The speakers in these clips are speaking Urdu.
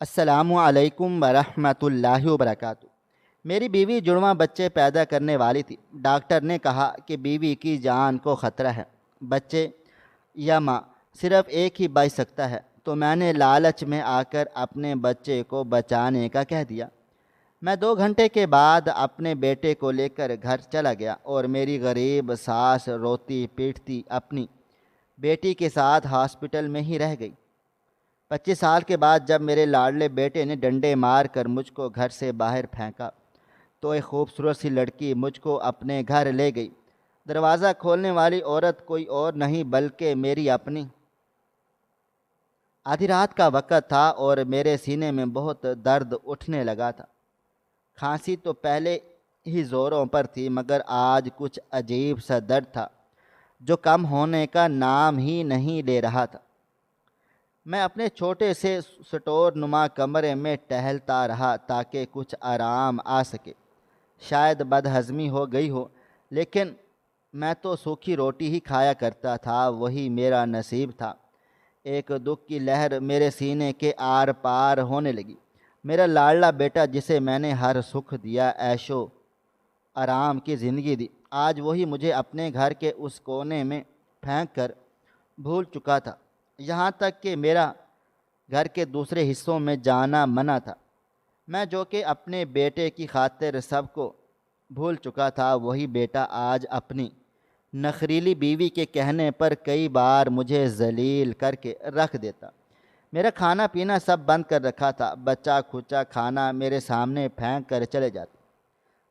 السلام علیکم ورحمۃ اللہ وبرکاتہ۔ میری بیوی جڑواں بچے پیدا کرنے والی تھی۔ ڈاکٹر نے کہا کہ بیوی کی جان کو خطرہ ہے، بچے یا ماں صرف ایک ہی بچ سکتا ہے، تو میں نے لالچ میں آ کر اپنے بچے کو بچانے کا کہہ دیا۔ میں 2 گھنٹے کے بعد اپنے بیٹے کو لے کر گھر چلا گیا اور میری غریب ساس روتی پیٹتی اپنی بیٹی کے ساتھ ہاسپٹل میں ہی رہ گئی۔ 25 سال کے بعد جب میرے لاڈلے بیٹے نے ڈنڈے مار کر مجھ کو گھر سے باہر پھینکا تو ایک خوبصورت سی لڑکی مجھ کو اپنے گھر لے گئی۔ دروازہ کھولنے والی عورت کوئی اور نہیں بلکہ میری اپنی۔ آدھی رات کا وقت تھا اور میرے سینے میں بہت درد اٹھنے لگا تھا۔ کھانسی تو پہلے ہی زوروں پر تھی، مگر آج کچھ عجیب سا درد تھا جو کم ہونے کا نام ہی نہیں لے رہا تھا۔ میں اپنے چھوٹے سے سٹور نما کمرے میں ٹہلتا رہا تاکہ کچھ آرام آ سکے۔ شاید بد ہضمی ہو گئی ہو، لیکن میں تو سوکھی روٹی ہی کھایا کرتا تھا، وہی میرا نصیب تھا۔ ایک دکھ کی لہر میرے سینے کے آر پار ہونے لگی۔ میرا لاڈلا بیٹا جسے میں نے ہر سکھ دیا، عیش و آرام کی زندگی دی، آج وہی مجھے اپنے گھر کے اس کونے میں پھینک کر بھول چکا تھا۔ یہاں تک کہ میرا گھر کے دوسرے حصوں میں جانا منع تھا۔ میں جو کہ اپنے بیٹے کی خاطر سب کو بھول چکا تھا، وہی بیٹا آج اپنی نخریلی بیوی کے کہنے پر کئی بار مجھے ذلیل کر کے رکھ دیتا۔ میرا کھانا پینا سب بند کر رکھا تھا، بچا کھچا کھانا میرے سامنے پھینک کر چلے جاتے،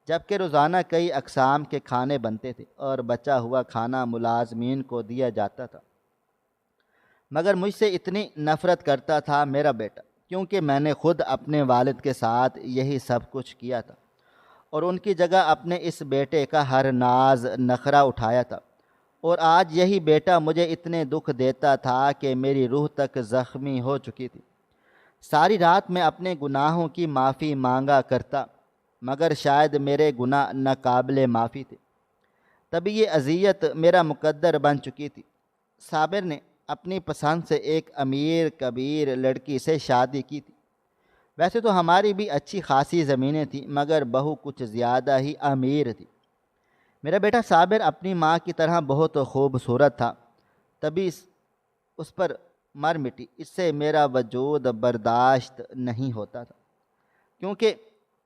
جبکہ روزانہ کئی اقسام کے کھانے بنتے تھے اور بچا ہوا کھانا ملازمین کو دیا جاتا تھا۔ مگر مجھ سے اتنی نفرت کرتا تھا میرا بیٹا، کیونکہ میں نے خود اپنے والد کے ساتھ یہی سب کچھ کیا تھا اور ان کی جگہ اپنے اس بیٹے کا ہر ناز نخرہ اٹھایا تھا، اور آج یہی بیٹا مجھے اتنے دکھ دیتا تھا کہ میری روح تک زخمی ہو چکی تھی۔ ساری رات میں اپنے گناہوں کی معافی مانگا کرتا، مگر شاید میرے گناہ ناقابل معافی تھے، تبھی یہ اذیت میرا مقدر بن چکی تھی۔ صابر نے اپنی پسند سے ایک امیر کبیر لڑکی سے شادی کی تھی۔ ویسے تو ہماری بھی اچھی خاصی زمینیں تھیں، مگر بہو کچھ زیادہ ہی امیر تھی۔ میرا بیٹا صابر اپنی ماں کی طرح بہت خوبصورت تھا، تبھی اس پر مر مٹی۔ اس سے میرا وجود برداشت نہیں ہوتا تھا، کیونکہ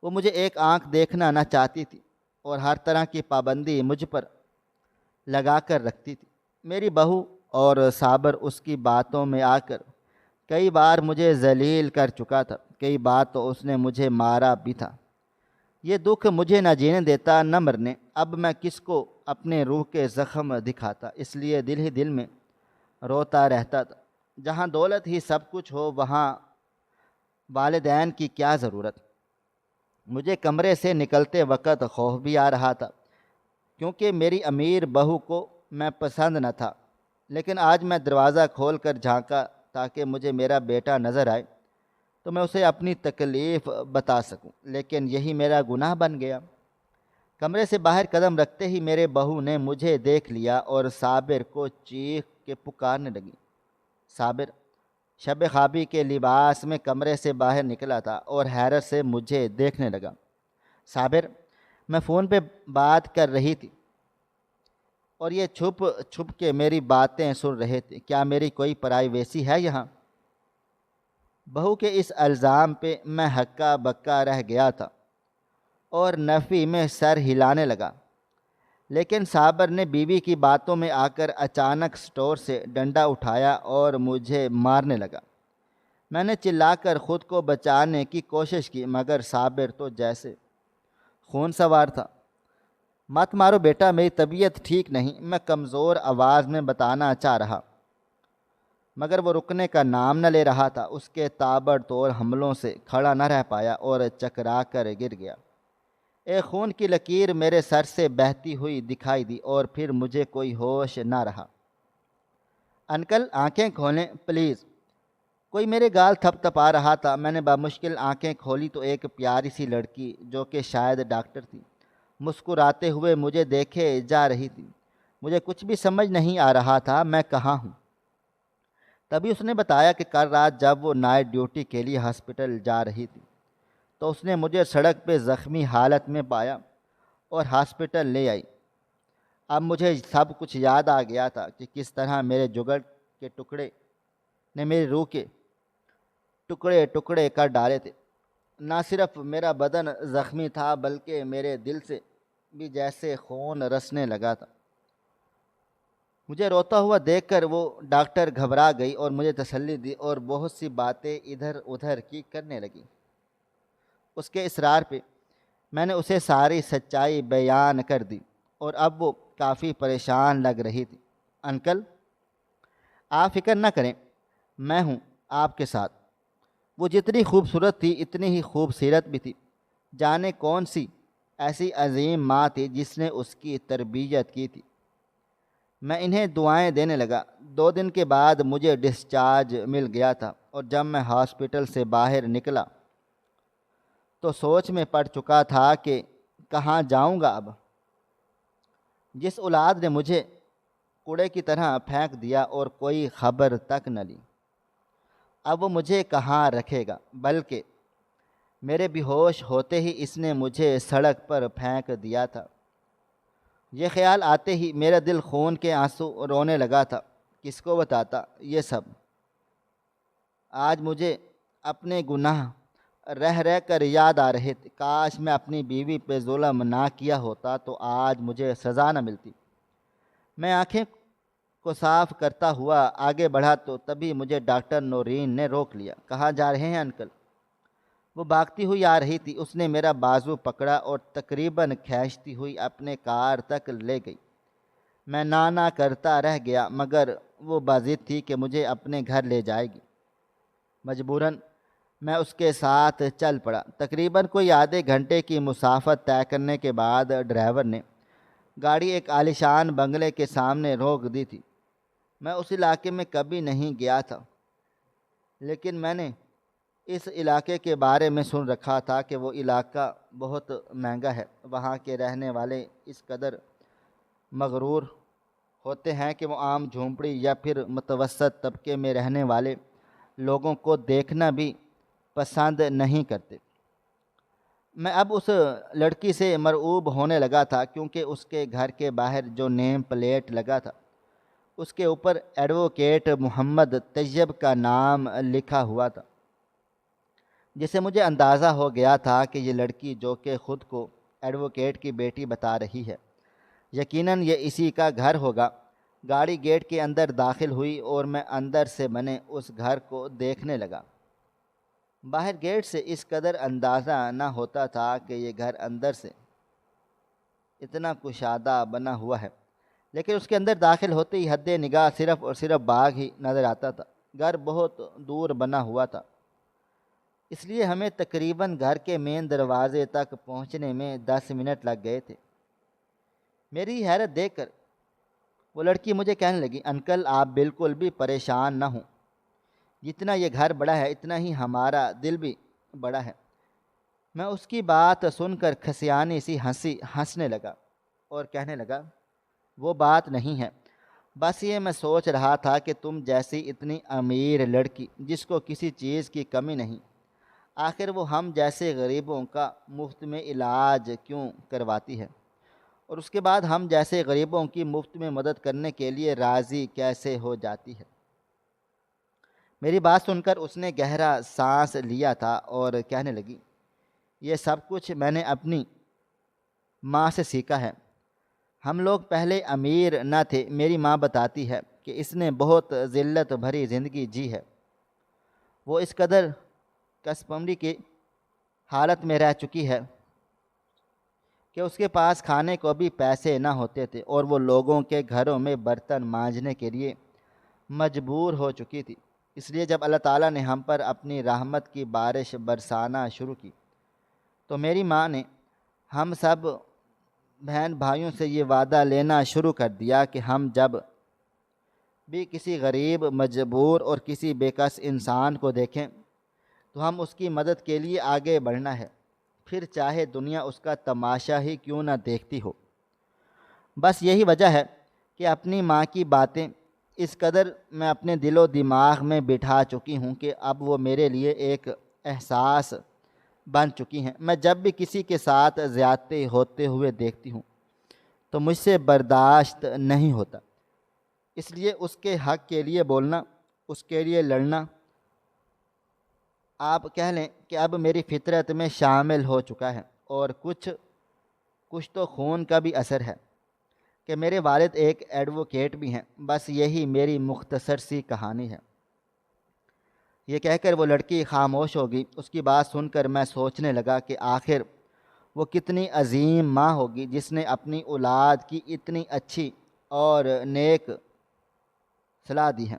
وہ مجھے ایک آنکھ دیکھنا نہ چاہتی تھی اور ہر طرح کی پابندی مجھ پر لگا کر رکھتی تھی۔ میری بہو اور صابر اس کی باتوں میں آ کر کئی بار مجھے ذلیل کر چکا تھا، کئی بار تو اس نے مجھے مارا بھی تھا۔ یہ دکھ مجھے نہ جینے دیتا نہ مرنے۔ اب میں کس کو اپنے روح کے زخم دکھاتا، اس لیے دل ہی دل میں روتا رہتا تھا۔ جہاں دولت ہی سب کچھ ہو، وہاں والدین کی کیا ضرورت۔ مجھے کمرے سے نکلتے وقت خوف بھی آ رہا تھا، کیونکہ میری امیر بہو کو میں پسند نہ تھا، لیکن آج میں دروازہ کھول کر جھانکا تاکہ مجھے میرا بیٹا نظر آئے تو میں اسے اپنی تکلیف بتا سکوں، لیکن یہی میرا گناہ بن گیا۔ کمرے سے باہر قدم رکھتے ہی میرے بہو نے مجھے دیکھ لیا اور صابر کو چیخ کے پکارنے لگی۔ صابر شب خوابی کے لباس میں کمرے سے باہر نکلا تھا اور حیرت سے مجھے دیکھنے لگا۔ صابر، میں فون پہ بات کر رہی تھی اور یہ چھپ چھپ کے میری باتیں سن رہے تھے، کیا میری کوئی پرائیویسی ہے یہاں؟ بہو کے اس الزام پہ میں ہکا بکا رہ گیا تھا اور نفی میں سر ہلانے لگا، لیکن صابر نے بیوی کی باتوں میں آ کر اچانک سٹور سے ڈنڈا اٹھایا اور مجھے مارنے لگا۔ میں نے چلا کر خود کو بچانے کی کوشش کی، مگر صابر تو جیسے خون سوار تھا۔ مت مارو بیٹا، میری طبیعت ٹھیک نہیں، میں کمزور آواز میں بتانا چاہ رہا، مگر وہ رکنے کا نام نہ لے رہا تھا۔ اس کے تابڑ توڑ حملوں سے کھڑا نہ رہ پایا اور چکرا کر گر گیا۔ ایک خون کی لکیر میرے سر سے بہتی ہوئی دکھائی دی اور پھر مجھے کوئی ہوش نہ رہا۔ انکل آنکھیں کھولیں پلیز۔ کوئی میرے گال تھپ تھپا رہا تھا۔ میں نے بامشکل آنکھیں کھولی تو ایک پیاری سی لڑکی جو کہ شاید ڈاکٹر تھی، مسکراتے ہوئے مجھے دیکھے جا رہی تھی۔ مجھے کچھ بھی سمجھ نہیں آ رہا تھا میں کہاں ہوں۔ تبھی اس نے بتایا کہ کل رات جب وہ نائٹ ڈیوٹی کے لیے ہاسپٹل جا رہی تھی تو اس نے مجھے سڑک پہ زخمی حالت میں پایا اور ہاسپٹل لے آئی۔ اب مجھے سب کچھ یاد آ گیا تھا کہ کس طرح میرے جگر کے ٹکڑے نے میری روح کے ٹکڑے ٹکڑے کر ڈالے تھے۔ نہ صرف میرا بدن زخمی تھا بلکہ میرے دل سے بھی جیسے خون رسنے لگا تھا۔ مجھے روتا ہوا دیکھ کر وہ ڈاکٹر گھبرا گئی اور مجھے تسلی دی اور بہت سی باتیں ادھر ادھر کی کرنے لگی۔ اس کے اصرار پہ میں نے اسے ساری سچائی بیان کر دی اور اب وہ کافی پریشان لگ رہی تھی۔ انکل، آپ فکر نہ کریں، میں ہوں آپ کے ساتھ۔ وہ جتنی خوبصورت تھی اتنی ہی خوبصیرت بھی تھی۔ جانے کون سی ایسی عظیم ماں تھی جس نے اس کی تربیت کی تھی۔ میں انہیں دعائیں دینے لگا۔ 2 دن کے بعد مجھے ڈسچارج مل گیا تھا اور جب میں ہاسپٹل سے باہر نکلا تو سوچ میں پڑ چکا تھا کہ کہاں جاؤں گا اب۔ جس اولاد نے مجھے کوڑے کی طرح پھینک دیا اور کوئی خبر تک نہ لی، اب وہ مجھے کہاں رکھے گا؟ بلکہ میرے بے ہوش ہوتے ہی اس نے مجھے سڑک پر پھینک دیا تھا۔ یہ خیال آتے ہی میرا دل خون کے آنسو رونے لگا تھا۔ کس کو بتاتا یہ سب؟ آج مجھے اپنے گناہ رہ رہ کر یاد آ رہے تھے۔ کاش میں اپنی بیوی پہ ظلم نہ کیا ہوتا تو آج مجھے سزا نہ ملتی۔ میں آنکھیں کو صاف کرتا ہوا آگے بڑھا تو تبھی مجھے ڈاکٹر نورین نے روک لیا۔ کہاں جا رہے ہیں انکل؟ وہ بھاگتی ہوئی آ رہی تھی۔ اس نے میرا بازو پکڑا اور تقریباً کھینچتی ہوئی اپنے کار تک لے گئی۔ میں نانا کرتا رہ گیا مگر وہ باضد تھی کہ مجھے اپنے گھر لے جائے گی۔ مجبوراً میں اس کے ساتھ چل پڑا۔ تقریباً کوئی آدھے گھنٹے کی مسافت طے کرنے کے بعد ڈرائیور نے گاڑی ایک عالیشان بنگلے کے سامنے روک دی تھی۔ میں اس علاقے میں کبھی نہیں گیا تھا لیکن میں نے اس علاقے کے بارے میں سن رکھا تھا کہ وہ علاقہ بہت مہنگا ہے۔ وہاں کے رہنے والے اس قدر مغرور ہوتے ہیں کہ وہ عام جھونپڑی یا پھر متوسط طبقے میں رہنے والے لوگوں کو دیکھنا بھی پسند نہیں کرتے۔ میں اب اس لڑکی سے مرعوب ہونے لگا تھا کیونکہ اس کے گھر کے باہر جو نیم پلیٹ لگا تھا اس کے اوپر ایڈوکیٹ محمد طیب کا نام لکھا ہوا تھا، جس سے مجھے اندازہ ہو گیا تھا کہ یہ لڑکی جو کہ خود کو ایڈوکیٹ کی بیٹی بتا رہی ہے یقیناً یہ اسی کا گھر ہوگا۔ گاڑی گیٹ کے اندر داخل ہوئی اور میں اندر سے بنے اس گھر کو دیکھنے لگا۔ باہر گیٹ سے اس قدر اندازہ نہ ہوتا تھا کہ یہ گھر اندر سے اتنا کشادہ بنا ہوا ہے، لیکن اس کے اندر داخل ہوتے ہی حد نگاہ صرف اور صرف باغ ہی نظر آتا تھا۔ گھر بہت دور بنا ہوا تھا، اس لیے ہمیں تقریباً گھر کے مین دروازے تک پہنچنے میں 10 منٹ لگ گئے تھے۔ میری حیرت دیکھ کر وہ لڑکی مجھے کہنے لگی، انکل آپ بالکل بھی پریشان نہ ہوں، جتنا یہ گھر بڑا ہے اتنا ہی ہمارا دل بھی بڑا ہے۔ میں اس کی بات سن کر کھسیانی سی ہنسنے لگا اور کہنے لگا، وہ بات نہیں ہے، بس یہ میں سوچ رہا تھا کہ تم جیسی اتنی امیر لڑکی جس کو کسی چیز کی کمی نہیں، آخر وہ ہم جیسے غریبوں کا مفت میں علاج کیوں کرواتی ہے، اور اس کے بعد ہم جیسے غریبوں کی مفت میں مدد کرنے کے لیے راضی کیسے ہو جاتی ہے۔ میری بات سن کر اس نے گہرا سانس لیا تھا اور کہنے لگی، یہ سب کچھ میں نے اپنی ماں سے سیکھا ہے۔ ہم لوگ پہلے امیر نہ تھے۔ میری ماں بتاتی ہے کہ اس نے بہت ذلت بھری زندگی جی ہے۔ وہ اس قدر کسپمری کی حالت میں رہ چکی ہے کہ اس کے پاس کھانے کو بھی پیسے نہ ہوتے تھے اور وہ لوگوں کے گھروں میں برتن مانجنے کے لیے مجبور ہو چکی تھی۔ اس لیے جب اللہ تعالیٰ نے ہم پر اپنی رحمت کی بارش برسانا شروع کی تو میری ماں نے ہم سب بہن بھائیوں سے یہ وعدہ لینا شروع کر دیا کہ ہم جب بھی کسی غریب، مجبور اور کسی بے کس انسان کو دیکھیں تو ہم اس کی مدد کے لیے آگے بڑھنا ہے، پھر چاہے دنیا اس کا تماشا ہی کیوں نہ دیکھتی ہو۔ بس یہی وجہ ہے کہ اپنی ماں کی باتیں اس قدر میں اپنے دل و دماغ میں بٹھا چکی ہوں کہ اب وہ میرے لیے ایک احساس بن چکی ہیں۔ میں جب بھی کسی کے ساتھ زیادتی ہوتے ہوئے دیکھتی ہوں تو مجھ سے برداشت نہیں ہوتا، اس لیے اس کے حق کے لیے بولنا، اس کے لیے لڑنا، آپ کہہ لیں کہ اب میری فطرت میں شامل ہو چکا ہے۔ اور کچھ تو خون کا بھی اثر ہے کہ میرے والد ایک ایڈوکیٹ بھی ہیں۔ بس یہی میری مختصر سی کہانی ہے۔ یہ کہہ کر وہ لڑکی خاموش ہو گئی۔ اس کی بات سن کر میں سوچنے لگا کہ آخر وہ کتنی عظیم ماں ہوگی جس نے اپنی اولاد کی اتنی اچھی اور نیک صلاح دی ہے۔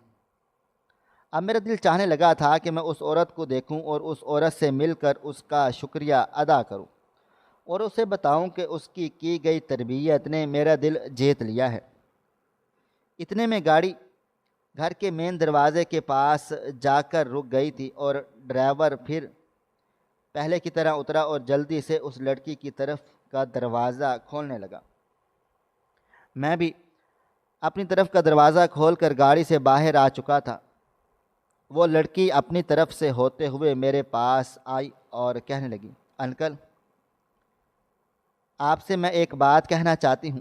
اب میرا دل چاہنے لگا تھا کہ میں اس عورت کو دیکھوں اور اس عورت سے مل کر اس کا شکریہ ادا کروں اور اسے بتاؤں کہ اس کی گئی تربیت نے میرا دل جیت لیا ہے۔ اتنے میں گاڑی گھر کے مین دروازے کے پاس جا کر رک گئی تھی اور ڈرائیور پھر پہلے کی طرح اترا اور جلدی سے اس لڑکی کی طرف کا دروازہ کھولنے لگا۔ میں بھی اپنی طرف کا دروازہ کھول کر گاڑی سے باہر آ چکا تھا۔ وہ لڑکی اپنی طرف سے ہوتے ہوئے میرے پاس آئی اور کہنے لگی، انکل، آپ سے میں ایک بات کہنا چاہتی ہوں۔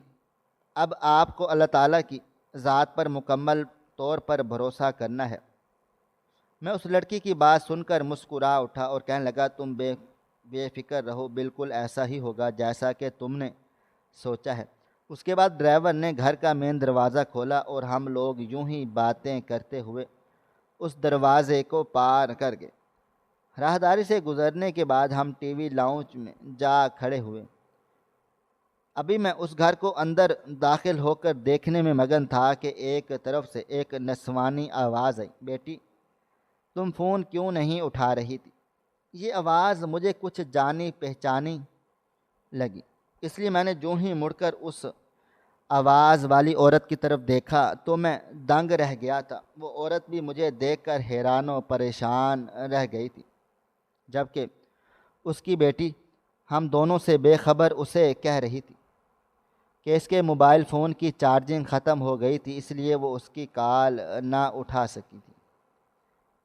اب آپ کو اللہ تعالیٰ کی ذات پر مکمل طور پر بھروسہ کرنا ہے۔ میں اس لڑکی کی بات سن کر مسکرا اٹھا اور کہنے لگا، تم بے فکر رہو، بالکل ایسا ہی ہوگا جیسا کہ تم نے سوچا ہے۔ اس کے بعد ڈرائیور نے گھر کا مین دروازہ کھولا اور ہم لوگ یوں ہی باتیں کرتے ہوئے اس دروازے کو پار کر گئے۔ راہداری سے گزرنے کے بعد ہم ٹی وی لاؤنج میں جا کھڑے ہوئے۔ ابھی میں اس گھر کو اندر داخل ہو کر دیکھنے میں مگن تھا کہ ایک طرف سے ایک نسوانی آواز آئی، بیٹی تم فون کیوں نہیں اٹھا رہی تھی؟ یہ آواز مجھے کچھ جانی پہچانی لگی، اس لیے میں نے جو ہی مڑ کر اس آواز والی عورت کی طرف دیکھا تو میں دنگ رہ گیا تھا۔ وہ عورت بھی مجھے دیکھ کر حیران و پریشان رہ گئی تھی، جبکہ اس کی بیٹی ہم دونوں سے بے خبر اسے کہہ رہی تھی کہ اس کے موبائل فون کی چارجنگ ختم ہو گئی تھی، اس لیے وہ اس کی کال نہ اٹھا سکی تھی۔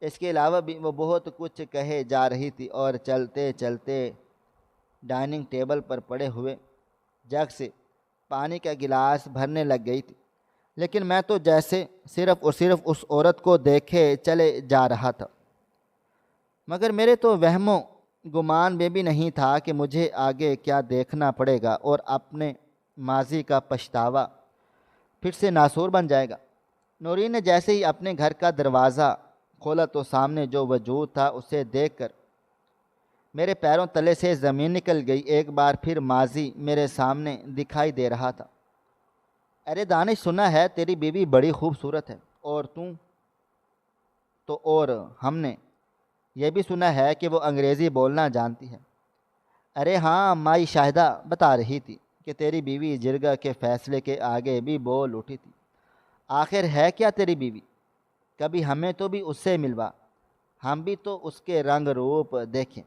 اس کے علاوہ بھی وہ بہت کچھ کہے جا رہی تھی اور چلتے چلتے ڈائننگ ٹیبل پر پڑے ہوئے جگ سے پانی کا گلاس بھرنے لگ گئی تھی، لیکن میں تو جیسے صرف اور صرف اس عورت کو دیکھے چلے جا رہا تھا، مگر میرے تو وہم و گمان میں بھی نہیں تھا کہ مجھے آگے کیا دیکھنا پڑے گا اور اپنے ماضی کا پچھتاوا پھر سے ناسور بن جائے گا۔ نورین نے جیسے ہی اپنے گھر کا دروازہ کھولا تو سامنے جو وجود تھا اسے دیکھ کر میرے پیروں تلے سے زمین نکل گئی۔ ایک بار پھر ماضی میرے سامنے دکھائی دے رہا تھا۔ ارے دانش، سنا ہے تیری بیوی بڑی خوبصورت ہے، اور اور ہم نے یہ بھی سنا ہے کہ وہ انگریزی بولنا جانتی ہے۔ ارے ہاں، مائی شاہدہ بتا رہی تھی کہ تیری بیوی جرگہ کے فیصلے کے آگے بھی بول اٹھی تھی۔ آخر ہے کیا تیری بیوی؟ کبھی ہمیں تو بھی اس سے ملوا، ہم بھی تو اس کے رنگ روپ دیکھیں۔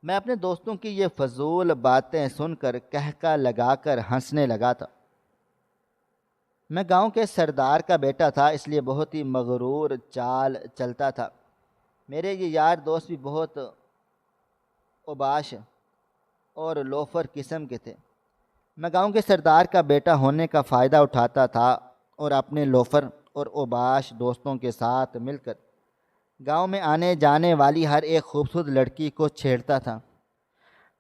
میں اپنے دوستوں کی یہ فضول باتیں سن کر کہکا لگا کر ہنسنے لگا تھا۔ میں گاؤں کے سردار کا بیٹا تھا، اس لیے بہت ہی مغرور چال چلتا تھا۔ میرے یہ یار دوست بھی بہت اوباش اور لوفر قسم کے تھے۔ میں گاؤں کے سردار کا بیٹا ہونے کا فائدہ اٹھاتا تھا اور اپنے لوفر اور اوباش دوستوں کے ساتھ مل کر گاؤں میں آنے جانے والی ہر ایک خوبصورت لڑکی کو چھیڑتا تھا۔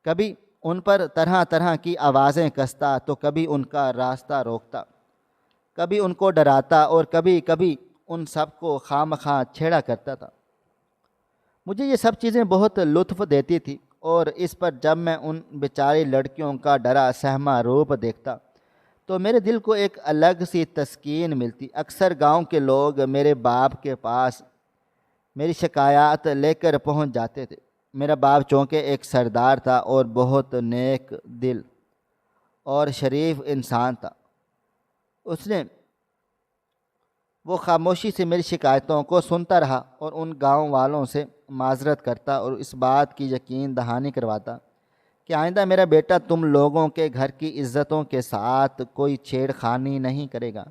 کبھی ان پر طرح طرح کی آوازیں کستا تو کبھی ان کا راستہ روکتا، کبھی ان کو ڈراتا اور کبھی کبھی ان سب کو خواہ چھیڑا کرتا تھا۔ مجھے یہ سب چیزیں بہت لطف دیتی تھی، اور اس پر جب میں ان بیچاری لڑکیوں کا ڈرا سہما روپ دیکھتا تو میرے دل کو ایک الگ سی تسکین ملتی۔ اکثر گاؤں کے لوگ میرے باپ کے پاس میری شکایات لے کر پہنچ جاتے تھے۔ میرا باپ چونکہ ایک سردار تھا اور بہت نیک دل اور شریف انسان تھا، وہ خاموشی سے میری شکایتوں کو سنتا رہا اور ان گاؤں والوں سے معذرت کرتا اور اس بات کی یقین دہانی کرواتا کہ آئندہ میرا بیٹا تم لوگوں کے گھر کی عزتوں کے ساتھ کوئی چھیڑ خانی نہیں کرے گا۔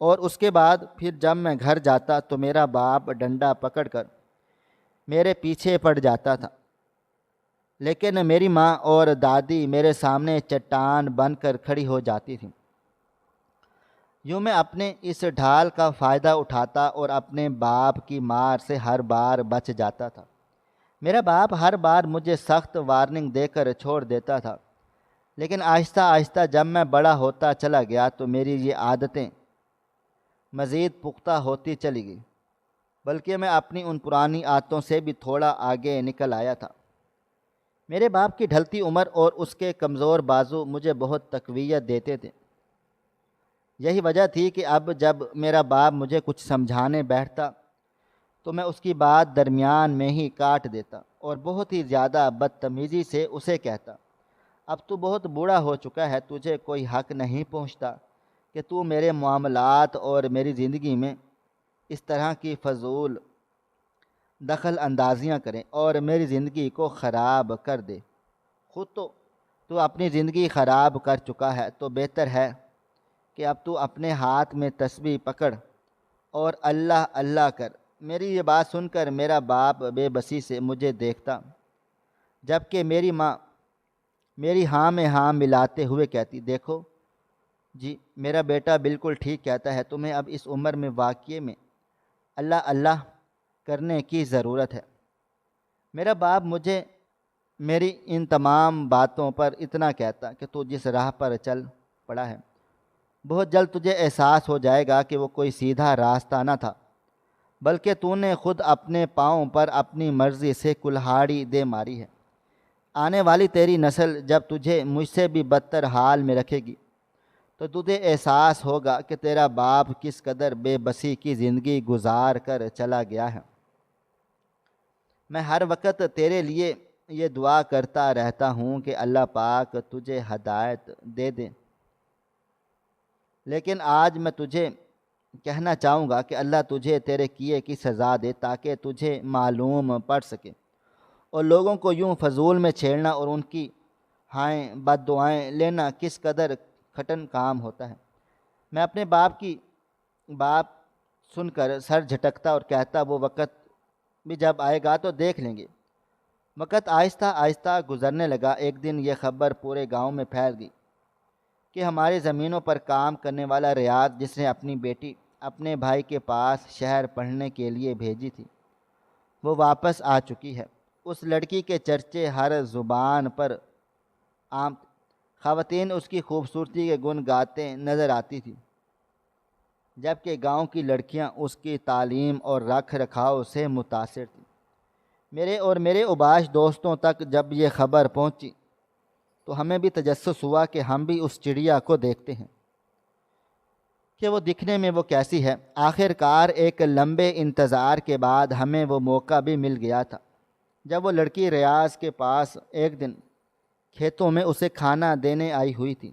اور اس کے بعد پھر جب میں گھر جاتا تو میرا باپ ڈنڈا پکڑ کر میرے پیچھے پڑ جاتا تھا، لیکن میری ماں اور دادی میرے سامنے چٹان بن کر کھڑی ہو جاتی تھیں۔ یوں میں اپنے اس ڈھال کا فائدہ اٹھاتا اور اپنے باپ کی مار سے ہر بار بچ جاتا تھا۔ میرا باپ ہر بار مجھے سخت وارننگ دے کر چھوڑ دیتا تھا، لیکن آہستہ آہستہ جب میں بڑا ہوتا چلا گیا تو میری یہ عادتیں مزید پختہ ہوتی چلی گئی، بلکہ میں اپنی ان پرانی عادتوں سے بھی تھوڑا آگے نکل آیا تھا۔ میرے باپ کی ڈھلتی عمر اور اس کے کمزور بازو مجھے بہت تقویت دیتے تھے۔ یہی وجہ تھی کہ اب جب میرا باپ مجھے کچھ سمجھانے بیٹھتا تو میں اس کی بات درمیان میں ہی کاٹ دیتا اور بہت ہی زیادہ بدتمیزی سے اسے کہتا، اب تو بہت بوڑھا ہو چکا ہے، تجھے کوئی حق نہیں پہنچتا کہ تو میرے معاملات اور میری زندگی میں اس طرح کی فضول دخل اندازیاں کریں اور میری زندگی کو خراب کر دے۔ خود تو اپنی زندگی خراب کر چکا ہے، تو بہتر ہے کہ اب تو اپنے ہاتھ میں تسبیح پکڑ اور اللہ اللہ کر۔ میری یہ بات سن کر میرا باپ بے بسی سے مجھے دیکھتا، جبکہ میری ماں میری ہاں میں ہاں ملاتے ہوئے کہتی، دیکھو جی، میرا بیٹا بالکل ٹھیک کہتا ہے، تمہیں اب اس عمر میں واقعے میں اللہ اللہ کرنے کی ضرورت ہے۔ میرا باپ مجھے میری ان تمام باتوں پر اتنا کہتا کہ تو جس راہ پر چل پڑا ہے، بہت جلد تجھے احساس ہو جائے گا کہ وہ کوئی سیدھا راستہ نہ تھا، بلکہ تو نے خود اپنے پاؤں پر اپنی مرضی سے کلہاڑی دے ماری ہے۔ آنے والی تیری نسل جب تجھے مجھ سے بھی بدتر حال میں رکھے گی تو تجھے احساس ہوگا کہ تیرا باپ کس قدر بے بسی کی زندگی گزار کر چلا گیا ہے۔ میں ہر وقت تیرے لیے یہ دعا کرتا رہتا ہوں کہ اللہ پاک تجھے ہدایت دے دے، لیکن آج میں تجھے کہنا چاہوں گا کہ اللہ تجھے تیرے کیے کی سزا دے تاکہ تجھے معلوم پڑ سکے، اور لوگوں کو یوں فضول میں چھیڑنا اور ان کی ہائیں بد دعائیں لینا کس قدر کھٹن کام ہوتا ہے۔ میں اپنے باپ سن کر سر جھٹکتا اور کہتا، وہ وقت بھی جب آئے گا تو دیکھ لیں گے۔ وقت آہستہ آہستہ گزرنے لگا۔ ایک دن یہ خبر پورے گاؤں میں پھیل گئی کہ ہماری زمینوں پر کام کرنے والا ریاض، جس نے اپنی بیٹی اپنے بھائی کے پاس شہر پڑھنے کے لیے بھیجی تھی، وہ واپس آ چکی ہے۔ اس لڑکی کے چرچے ہر زبان پر عام، خواتین اس کی خوبصورتی کے گن گاتے نظر آتی تھی، جبکہ گاؤں کی لڑکیاں اس کی تعلیم اور رکھ رکھاؤ سے متاثر تھیں۔ میرے اوباش دوستوں تک جب یہ خبر پہنچی تو ہمیں بھی تجسس ہوا کہ ہم بھی اس چڑیا کو دیکھتے ہیں کہ وہ دکھنے میں وہ کیسی ہے۔ آخر کار ایک لمبے انتظار کے بعد ہمیں وہ موقع بھی مل گیا تھا، جب وہ لڑکی ریاض کے پاس ایک دن کھیتوں میں اسے کھانا دینے آئی ہوئی تھی۔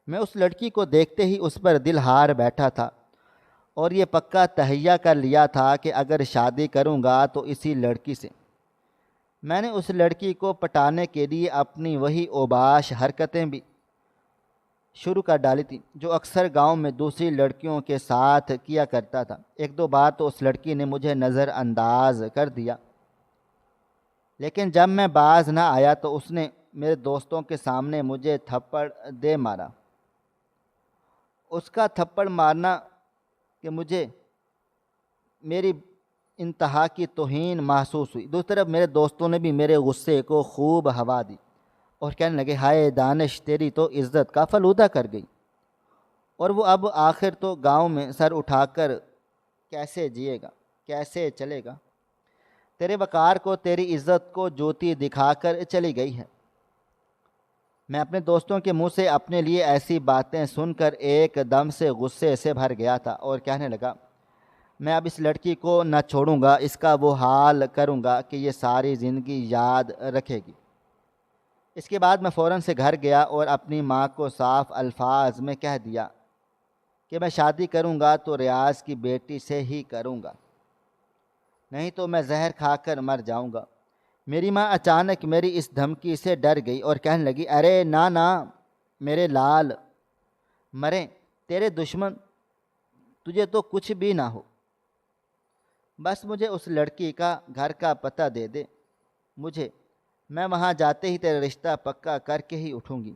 میں اس لڑکی کو دیکھتے ہی اس پر دل ہار بیٹھا تھا اور یہ پکا تہیہ کر لیا تھا کہ اگر شادی کروں گا تو اسی لڑکی سے۔ میں نے اس لڑکی کو پٹانے کے لیے اپنی وہی اوباش حرکتیں بھی شروع کر ڈالی تھیں جو اکثر گاؤں میں دوسری لڑکیوں کے ساتھ کیا کرتا تھا۔ ایک دو بار تو اس لڑکی نے مجھے نظر انداز کر دیا، لیکن جب میں باز نہ آیا تو اس نے میرے دوستوں کے سامنے مجھے تھپڑ دے مارا۔ اس کا تھپڑ مارنا کہ مجھے میری انتہا کی توہین محسوس ہوئی۔ دوسری طرف میرے دوستوں نے بھی میرے غصے کو خوب ہوا دی اور کہنے لگے، ہائے دانش، تیری تو عزت کا فلودہ کر گئی، اور وہ اب آخر تو گاؤں میں سر اٹھا کر کیسے جیے گا، کیسے چلے گا؟ تیرے وقار کو، تیری عزت کو جوتی دکھا کر چلی گئی ہے۔ میں اپنے دوستوں کے منہ سے اپنے لیے ایسی باتیں سن کر ایک دم سے غصے سے بھر گیا تھا اور کہنے لگا، میں اب اس لڑکی کو نہ چھوڑوں گا، اس کا وہ حال کروں گا کہ یہ ساری زندگی یاد رکھے گی۔ اس کے بعد میں فوراً سے گھر گیا اور اپنی ماں کو صاف الفاظ میں کہہ دیا کہ میں شادی کروں گا تو ریاض کی بیٹی سے ہی کروں گا، نہیں تو میں زہر کھا کر مر جاؤں گا۔ میری ماں اچانک میری اس دھمکی سے ڈر گئی اور کہنے لگی، ارے نہ میرے لال، مریں تیرے دشمن تجھے تو کچھ بھی نہ ہو، بس مجھے اس لڑکی کا گھر کا پتہ دے دے، میں وہاں جاتے ہی تیرا رشتہ پکا کر کے ہی اٹھوں گی۔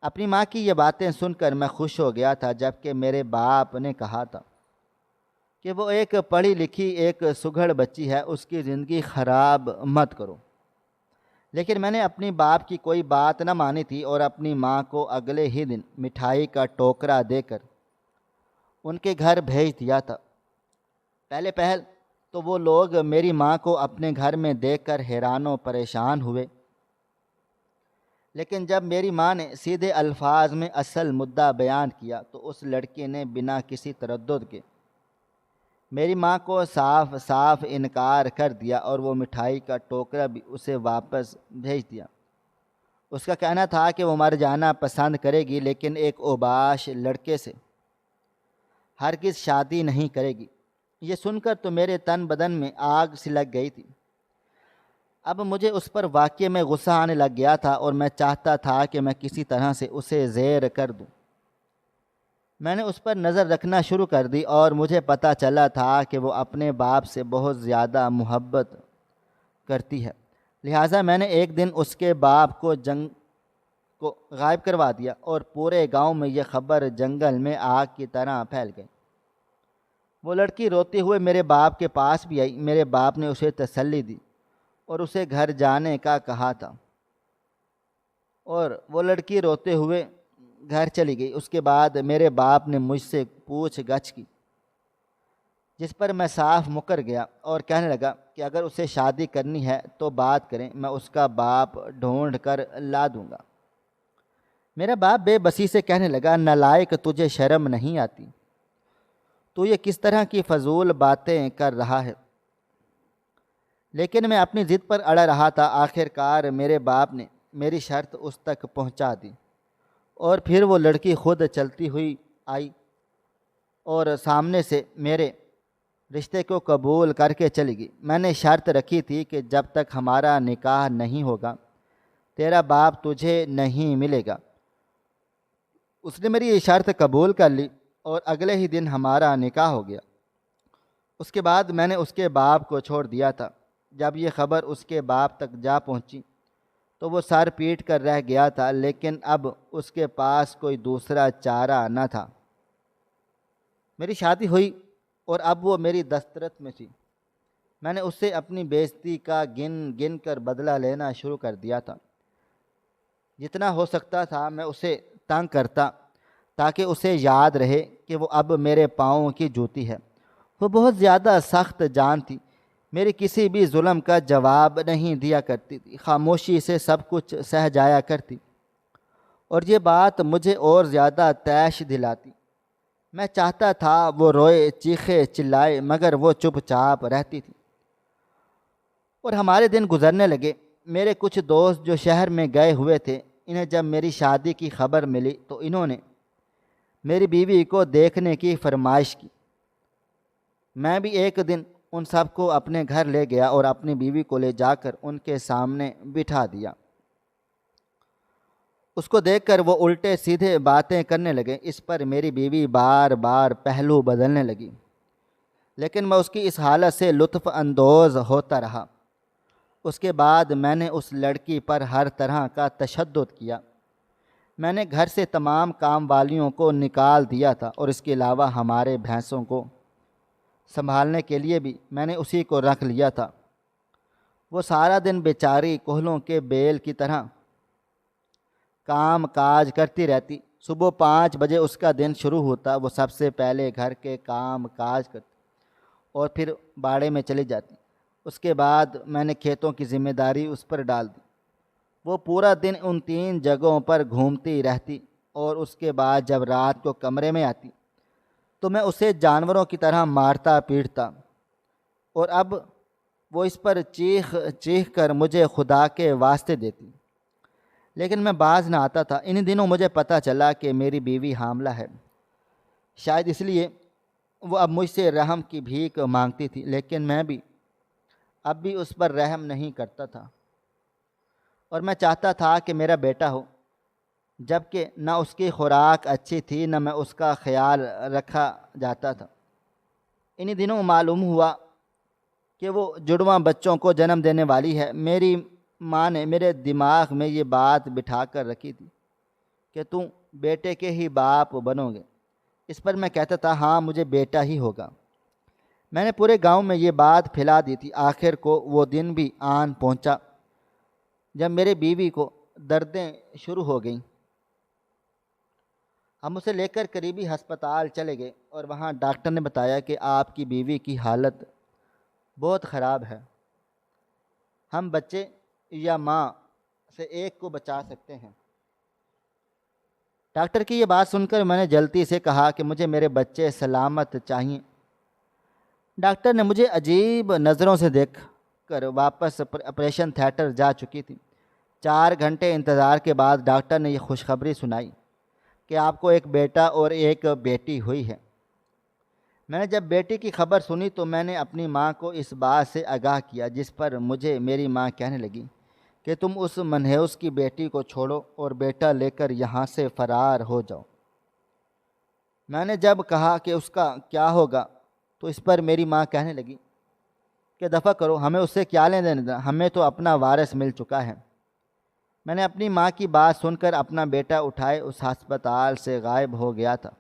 اپنی ماں کی یہ باتیں سن کر میں خوش ہو گیا تھا، جبکہ میرے باپ نے کہا تھا کہ وہ ایک پڑھی لکھی ایک سگھڑ بچی ہے، اس کی زندگی خراب مت کرو۔ لیکن میں نے اپنی باپ کی کوئی بات نہ مانی تھی اور اپنی ماں کو اگلے ہی دن مٹھائی کا ٹوکرا دے کر ان کے گھر بھیج دیا تھا۔ پہلے پہل تو وہ لوگ میری ماں کو اپنے گھر میں دیکھ کر حیران و پریشان ہوئے، لیکن جب میری ماں نے سیدھے الفاظ میں اصل مدعا بیان کیا تو اس لڑکی نے بنا کسی تردد کے میری ماں کو صاف صاف انکار کر دیا اور وہ مٹھائی کا ٹوکرا بھی اسے واپس بھیج دیا۔ اس کا کہنا تھا کہ وہ مر جانا پسند کرے گی، لیکن ایک اوباش لڑکے سے ہرگز شادی نہیں کرے گی۔ یہ سن کر تو میرے تن بدن میں آگ سی لگ گئی تھی۔ اب مجھے اس پر واقعے میں غصہ آنے لگ گیا تھا اور میں چاہتا تھا کہ میں کسی طرح سے اسے زیر کر دوں۔ میں نے اس پر نظر رکھنا شروع کر دی اور مجھے پتہ چلا تھا کہ وہ اپنے باپ سے بہت زیادہ محبت کرتی ہے، لہٰذا میں نے ایک دن اس کے باپ کو غائب کروا دیا اور پورے گاؤں میں یہ خبر جنگل میں آگ کی طرح پھیل گئی۔ وہ لڑکی روتے ہوئے میرے باپ کے پاس بھی آئی۔ میرے باپ نے اسے تسلی دی اور اسے گھر جانے کا کہا تھا، اور وہ لڑکی روتے ہوئے گھر چلی گئی۔ اس کے بعد میرے باپ نے مجھ سے پوچھ گچھ کی، جس پر میں صاف مکر گیا اور کہنے لگا کہ اگر اسے شادی کرنی ہے تو بات کریں، میں اس کا باپ ڈھونڈ کر لا دوں گا۔ میرا باپ بے بسی سے کہنے لگا، نالائق، تجھے شرم نہیں آتی؟ تو یہ کس طرح کی فضول باتیں کر رہا ہے؟ لیکن میں اپنی ضد پر اڑا رہا تھا۔ آخر کار میرے باپ نے میری شرط اس تک پہنچا دی اور پھر وہ لڑکی خود چلتی ہوئی آئی اور سامنے سے میرے رشتے کو قبول کر کے چلی گئی۔ میں نے شرط رکھی تھی کہ جب تک ہمارا نکاح نہیں ہوگا تیرا باپ تجھے نہیں ملے گا۔ اس نے میری یہ شرط قبول کر لی اور اگلے ہی دن ہمارا نکاح ہو گیا۔ اس کے بعد میں نے اس کے باپ کو چھوڑ دیا تھا۔ جب یہ خبر اس کے باپ تک جا پہنچی تو وہ سر پیٹ کر رہ گیا تھا، لیکن اب اس کے پاس کوئی دوسرا چارہ نہ تھا۔ میری شادی ہوئی اور اب وہ میری دسترس میں تھی۔ میں نے اس سے اپنی بے عزتی کا گن گن کر بدلہ لینا شروع کر دیا تھا۔ جتنا ہو سکتا تھا میں اسے تنگ کرتا تاکہ اسے یاد رہے کہ وہ اب میرے پاؤں کی جوتی ہے۔ وہ بہت زیادہ سخت جان تھی، میرے کسی بھی ظلم کا جواب نہیں دیا کرتی تھی، خاموشی سے سب کچھ سہ جایا کرتی، اور یہ بات مجھے اور زیادہ طیش دلاتی۔ میں چاہتا تھا وہ روئے، چیخے، چلائے، مگر وہ چپ چاپ رہتی تھی۔ اور ہمارے دن گزرنے لگے۔ میرے کچھ دوست جو شہر میں گئے ہوئے تھے، انہیں جب میری شادی کی خبر ملی تو انہوں نے میری بیوی کو دیکھنے کی فرمائش کی۔ میں بھی ایک دن ان سب کو اپنے گھر لے گیا اور اپنی بیوی کو لے جا کر ان کے سامنے بٹھا دیا۔ اس کو دیکھ کر وہ الٹے سیدھے باتیں کرنے لگے۔ اس پر میری بیوی بار بار پہلو بدلنے لگی، لیکن میں اس کی اس حالت سے لطف اندوز ہوتا رہا۔ اس کے بعد میں نے اس لڑکی پر ہر طرح کا تشدد کیا۔ میں نے گھر سے تمام کام والیوں کو نکال دیا تھا اور اس کے علاوہ ہمارے بھینسوں کو سنبھالنے کے لیے بھی میں نے اسی کو رکھ لیا تھا۔ وہ سارا دن بیچاری کوہلوں کے بیل کی طرح کام کاج کرتی رہتی۔ صبح 5 بجے اس کا دن شروع ہوتا، وہ سب سے پہلے گھر کے کام کاج کرتی اور پھر باڑے میں چلی جاتی۔ اس کے بعد میں نے کھیتوں کی ذمہ داری اس پر ڈال دی۔ وہ پورا دن ان 3 جگہوں پر گھومتی رہتی اور اس کے بعد جب رات کو کمرے میں آتی تو میں اسے جانوروں کی طرح مارتا پیٹتا، اور اب وہ اس پر چیخ چیخ کر مجھے خدا کے واسطے دیتی، لیکن میں باز نہ آتا تھا۔ ان دنوں مجھے پتہ چلا کہ میری بیوی حاملہ ہے۔ شاید اس لیے وہ اب مجھ سے رحم کی بھیک مانگتی تھی، لیکن میں بھی اب بھی اس پر رحم نہیں کرتا تھا، اور میں چاہتا تھا کہ میرا بیٹا ہو۔ جبکہ نہ اس کی خوراک اچھی تھی نہ میں اس کا خیال رکھا جاتا تھا۔ انہی دنوں معلوم ہوا کہ وہ جڑواں بچوں کو جنم دینے والی ہے۔ میری ماں نے میرے دماغ میں یہ بات بٹھا کر رکھی تھی کہ تم بیٹے کے ہی باپ بنو گے۔ اس پر میں کہتا تھا ہاں مجھے بیٹا ہی ہوگا۔ میں نے پورے گاؤں میں یہ بات پھیلا دی تھی۔ آخر کو وہ دن بھی آن پہنچا جب میرے بیوی کو دردیں شروع ہو گئیں۔ ہم اسے لے کر قریبی ہسپتال چلے گئے اور وہاں ڈاکٹر نے بتایا کہ آپ کی بیوی کی حالت بہت خراب ہے، ہم بچے یا ماں سے ایک کو بچا سکتے ہیں۔ ڈاکٹر کی یہ بات سن کر میں نے جلدی سے کہا کہ مجھے میرے بچے سلامت چاہیے۔ ڈاکٹر نے مجھے عجیب نظروں سے دیکھ کر واپس آپریشن تھیٹر جا چکی تھی۔ 4 گھنٹے انتظار کے بعد ڈاکٹر نے یہ خوشخبری سنائی کہ آپ کو ایک بیٹا اور ایک بیٹی ہوئی ہے۔ میں نے جب بیٹی کی خبر سنی تو میں نے اپنی ماں کو اس بات سے آگاہ کیا، جس پر مجھے میری ماں کہنے لگی کہ تم اس منحوس کی بیٹی کو چھوڑو اور بیٹا لے کر یہاں سے فرار ہو جاؤ۔ میں نے جب کہا کہ اس کا کیا ہوگا تو اس پر میری ماں کہنے لگی کہ دفع کرو، ہمیں اس سے کیا لینا دینا، ہمیں تو اپنا وارث مل چکا ہے۔ میں نے اپنی ماں کی بات سن کر اپنا بیٹا اٹھائے اس ہسپتال سے غائب ہو گیا تھا۔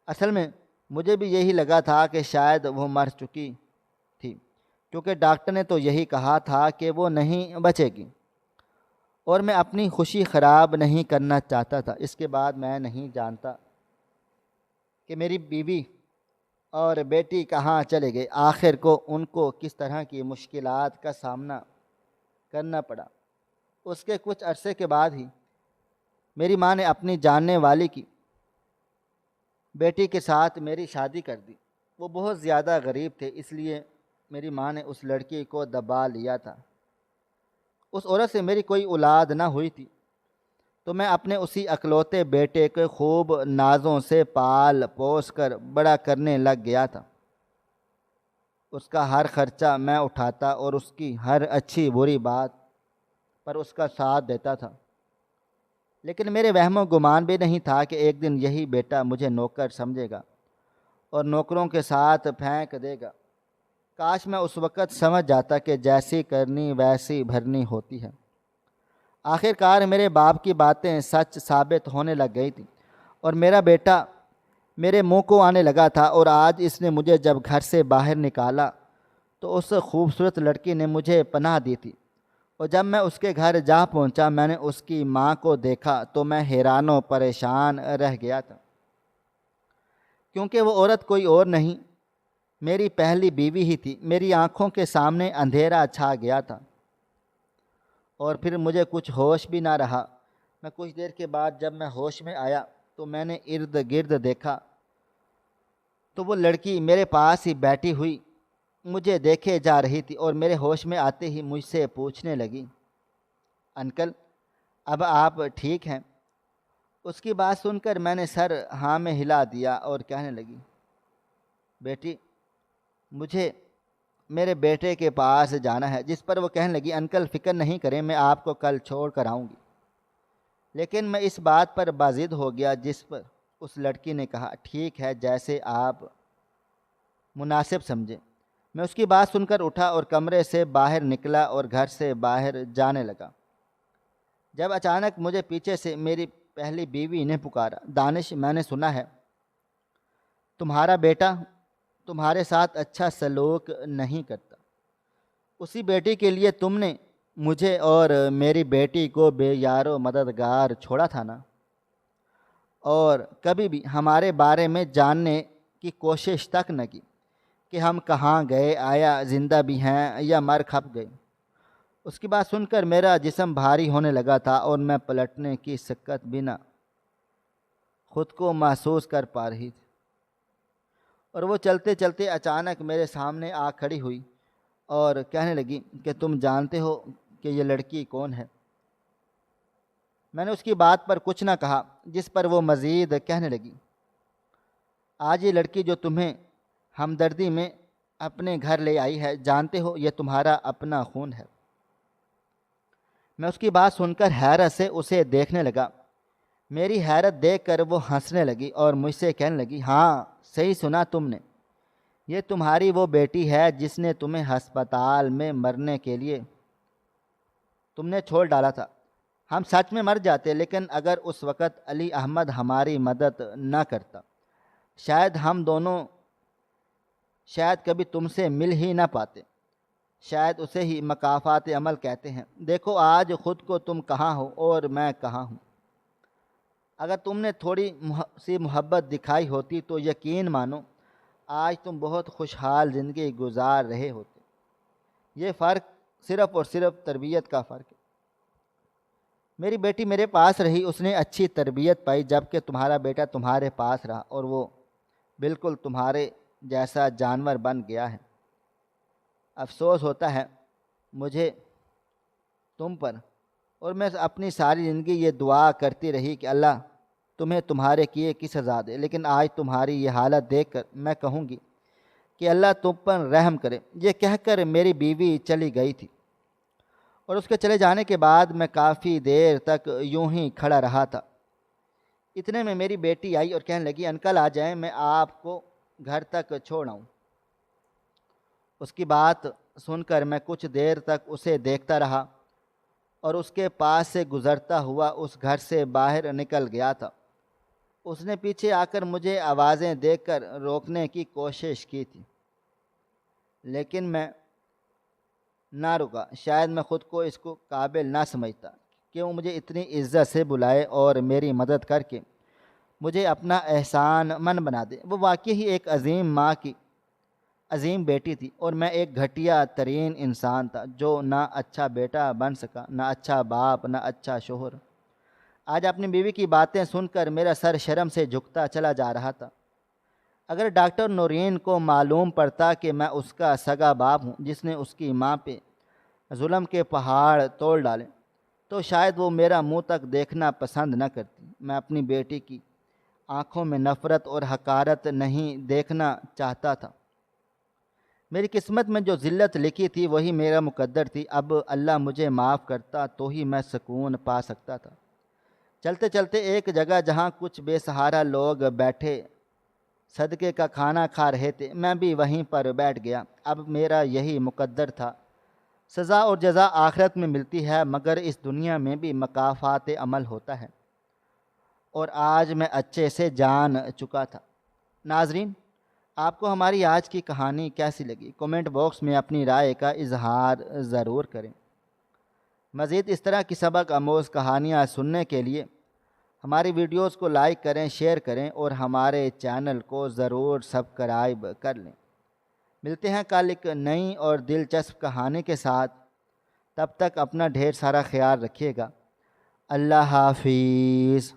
اصل میں مجھے بھی یہی لگا تھا کہ شاید وہ مر چکی تھی، کیونکہ ڈاکٹر نے تو یہی کہا تھا کہ وہ نہیں بچے گی، اور میں اپنی خوشی خراب نہیں کرنا چاہتا تھا۔ اس کے بعد میں نہیں جانتا کہ میری بیوی اور بیٹی کہاں چلے گئے۔ آخر کو ان کو کس طرح کی مشکلات کا سامنا کرنا پڑا۔ اس کے کچھ عرصے کے بعد ہی میری ماں نے اپنی جاننے والی کی بیٹی کے ساتھ میری شادی کر دی۔ وہ بہت زیادہ غریب تھے، اس لیے میری ماں نے اس لڑکی کو دبا لیا تھا۔ اس عورت سے میری کوئی اولاد نہ ہوئی تھی، تو میں اپنے اسی اکلوتے بیٹے کے خوب نازوں سے پال پوس کر بڑا کرنے لگ گیا تھا۔ اس کا ہر خرچہ میں اٹھاتا اور اس کی ہر اچھی بری بات پر اس کا ساتھ دیتا تھا۔ لیکن میرے وہم و گمان بھی نہیں تھا کہ ایک دن یہی بیٹا مجھے نوکر سمجھے گا اور نوکروں کے ساتھ پھینک دے گا۔ کاش میں اس وقت سمجھ جاتا کہ جیسی کرنی ویسی بھرنی ہوتی ہے۔ آخر کار میرے باپ کی باتیں سچ ثابت ہونے لگ گئی تھیں اور میرا بیٹا میرے منہ کو آنے لگا تھا۔ اور آج اس نے مجھے جب گھر سے باہر نکالا تو اس خوبصورت لڑکی نے مجھے پناہ دی تھی، اور جب میں اس کے گھر جا پہنچا میں نے اس کی ماں کو دیکھا تو میں حیران و پریشان رہ گیا تھا، کیونکہ وہ عورت کوئی اور نہیں، میری پہلی بیوی ہی تھی۔ میری آنکھوں کے سامنے اندھیرا چھا گیا تھا اور پھر مجھے کچھ ہوش بھی نہ رہا۔ میں کچھ دیر کے بعد جب میں ہوش میں آیا تو میں نے ارد گرد دیکھا تو وہ لڑکی میرے پاس ہی بیٹھی ہوئی مجھے دیکھے جا رہی تھی، اور میرے ہوش میں آتے ہی مجھ سے پوچھنے لگی، انکل اب آپ ٹھیک ہیں؟ اس کی بات سن کر میں نے سر ہاں میں ہلا دیا اور کہنے لگی، بیٹی مجھے میرے بیٹے کے پاس جانا ہے۔ جس پر وہ کہنے لگی، انکل فکر نہیں کریں، میں آپ کو کل چھوڑ کر آؤں گی۔ لیکن میں اس بات پر باضد ہو گیا، جس پر اس لڑکی نے کہا، ٹھیک ہے جیسے آپ مناسب سمجھیں۔ میں اس کی بات سن کر اٹھا اور کمرے سے باہر نکلا اور گھر سے باہر جانے لگا، جب اچانک مجھے پیچھے سے میری پہلی بیوی نے پکارا، دانش میں نے سنا ہے تمہارا بیٹا تمہارے ساتھ اچھا سلوک نہیں کرتا۔ اسی بیٹی کے لیے تم نے مجھے اور میری بیٹی کو بے یار و مددگار چھوڑا تھا نا، اور کبھی بھی ہمارے بارے میں جاننے کی کوشش تک نہ کی کہ ہم کہاں گئے، آیا زندہ بھی ہیں یا مر کھپ گئے۔ اس کی بات سن کر میرا جسم بھاری ہونے لگا تھا اور میں پلٹنے کی سکت بنا خود کو محسوس کر پا رہی تھی، اور وہ چلتے چلتے اچانک میرے سامنے آ کھڑی ہوئی اور کہنے لگی کہ تم جانتے ہو کہ یہ لڑکی کون ہے؟ میں نے اس کی بات پر کچھ نہ کہا، جس پر وہ مزید کہنے لگی، آج یہ لڑکی جو تمہیں ہمدردی میں اپنے گھر لے آئی ہے، جانتے ہو یہ تمہارا اپنا خون ہے۔ میں اس کی بات سن کر حیرت سے اسے دیکھنے لگا۔ میری حیرت دیکھ کر وہ ہنسنے لگی اور مجھ سے کہنے لگی، ہاں صحیح سنا تم نے، یہ تمہاری وہ بیٹی ہے جس نے تمہیں ہسپتال میں مرنے کے لیے تم نے چھوڑ ڈالا تھا۔ ہم سچ میں مر جاتے، لیکن اگر اس وقت علی احمد ہماری مدد نہ کرتا، شاید ہم دونوں شاید کبھی تم سے مل ہی نہ پاتے۔ شاید اسے ہی مکافات عمل کہتے ہیں۔ دیکھو آج خود کو تم کہاں ہو اور میں کہاں ہوں۔ اگر تم نے تھوڑی سی محبت دکھائی ہوتی تو یقین مانو آج تم بہت خوشحال زندگی گزار رہے ہوتے۔ یہ فرق صرف اور صرف تربیت کا فرق ہے۔ میری بیٹی میرے پاس رہی، اس نے اچھی تربیت پائی، جبکہ تمہارا بیٹا تمہارے پاس رہا اور وہ بالکل تمہارے جیسا جانور بن گیا ہے۔ افسوس ہوتا ہے مجھے تم پر، اور میں اپنی ساری زندگی یہ دعا کرتی رہی کہ اللہ تمہیں تمہارے کیے کی سزا دے، لیکن آج تمہاری یہ حالت دیکھ کر میں کہوں گی کہ اللہ تم پر رحم کرے۔ یہ کہہ کر میری بیوی چلی گئی تھی، اور اس کے چلے جانے کے بعد میں کافی دیر تک یوں ہی کھڑا رہا تھا۔ اتنے میں میری بیٹی آئی اور کہنے لگی، انکل آ جائیں، میں آپ کو گھر تک چھوڑ آؤں۔ اس کی بات سن کر میں کچھ دیر تک اسے دیکھتا رہا اور اس کے پاس سے گزرتا ہوا اس گھر سے باہر نکل گیا تھا۔ اس نے پیچھے آ کر مجھے آوازیں دے کر روکنے کی کوشش کی تھی، لیکن میں نہ رکا۔ شاید میں خود کو اس کو قابل نہ سمجھتا کہ وہ مجھے اتنی عزت سے بلائے اور میری مدد کر کے مجھے اپنا احسان من بنا دے۔ وہ واقعی ہی ایک عظیم ماں کی عظیم بیٹی تھی، اور میں ایک گھٹیا ترین انسان تھا جو نہ اچھا بیٹا بن سکا، نہ اچھا باپ، نہ اچھا شوہر۔ آج اپنی بیوی کی باتیں سن کر میرا سر شرم سے جھکتا چلا جا رہا تھا۔ اگر ڈاکٹر نورین کو معلوم پڑتا کہ میں اس کا سگا باپ ہوں جس نے اس کی ماں پہ ظلم کے پہاڑ توڑ ڈالے، تو شاید وہ میرا منہ تک دیکھنا پسند نہ کرتی۔ میں اپنی بیٹی کی آنکھوں میں نفرت اور حقارت نہیں دیکھنا چاہتا تھا۔ میری قسمت میں جو ذلت لکھی تھی وہی میرا مقدر تھی۔ اب اللہ مجھے معاف کرتا تو ہی میں سکون پا سکتا تھا۔ چلتے چلتے ایک جگہ جہاں کچھ بے سہارا لوگ بیٹھے صدقے کا کھانا کھا رہے تھے، میں بھی وہیں پر بیٹھ گیا۔ اب میرا یہی مقدر تھا۔ سزا اور جزا آخرت میں ملتی ہے، مگر اس دنیا میں بھی مکافات عمل ہوتا ہے، اور آج میں اچھے سے جان چکا تھا۔ ناظرین، آپ کو ہماری آج کی کہانی کیسی لگی؟ کومنٹ باکس میں اپنی رائے کا اظہار ضرور کریں۔ مزید اس طرح کی سبق آموز کہانیاں سننے کے لیے ہماری ویڈیوز کو لائک کریں، شیئر کریں اور ہمارے چینل کو ضرور سبسکرائب کر لیں۔ ملتے ہیں کل ایک نئی اور دلچسپ کہانی کے ساتھ۔ تب تک اپنا ڈھیر سارا خیال رکھیے گا۔ اللہ حافظ۔